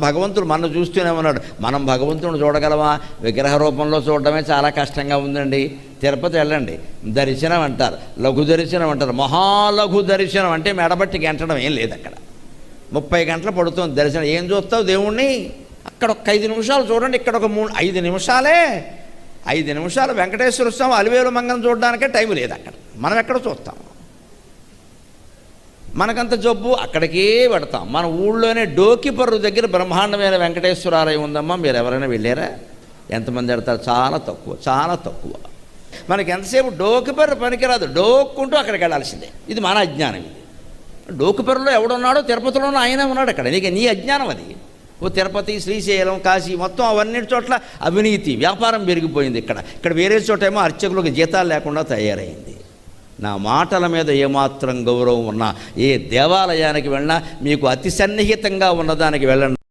భగవంతుడు మనం చూస్తూనే ఉన్నాడు. మనం భగవంతుడిని చూడగలమా? విగ్రహ రూపంలో చూడడమే చాలా కష్టంగా ఉందండి. తిరుపతి వెళ్ళండి, దర్శనం అంటారు, లఘు దర్శనం అంటారు. మహాలఘు దర్శనం అంటే మెడబట్టి గంటడం ఏం లేదు. అక్కడ 30 గంటలు పడుతుంది దర్శనం. ఏం చూస్తావు దేవుణ్ణి? అక్కడ ఒక 5 నిమిషాలు చూడండి, ఇక్కడ ఒక 5 నిమిషాలే. 5 నిమిషాలు వెంకటేశ్వర స్వామి అలివేలు మంగం చూడడానికే టైం లేదు అక్కడ. మనం ఎక్కడ చూస్తాం? మనకంత జబ్బు అక్కడికే పెడతాం. మన ఊళ్ళోనే డోకిపర్రు దగ్గర బ్రహ్మాండమైన వెంకటేశ్వరాలయం ఉందమ్మా. మీరు ఎవరైనా వెళ్ళారా? ఎంతమంది వెళ్తారు? చాలా తక్కువ, చాలా తక్కువ. మనకి ఎంతసేపు డోకిపర్రు పనికిరాదు, డోక్కుంటూ అక్కడికి వెళ్ళాల్సిందే. ఇది మన అజ్ఞానం. ఇది డోకిపర్రులో ఎవడున్నాడో తిరుపతిలోనూ ఆయనే ఉన్నాడు. అక్కడ నీ అజ్ఞానం అది. ఓ తిరుపతి, శ్రీశైలం, కాశీ మొత్తం అవన్నీ చోట్ల అవినీతి వ్యాపారం పెరిగిపోయింది. ఇక్కడ వేరే చోట ఏమో అర్చకులకు జీతాలు లేకుండా తయారైంది. నా మాటల మీద ఏమాత్రం గౌరవం ఉన్నా, ఏ దేవాలయానికి వెళ్ళినా మీకు అతి సన్నిహితంగా ఉన్నదానికి వెళ్ళండి.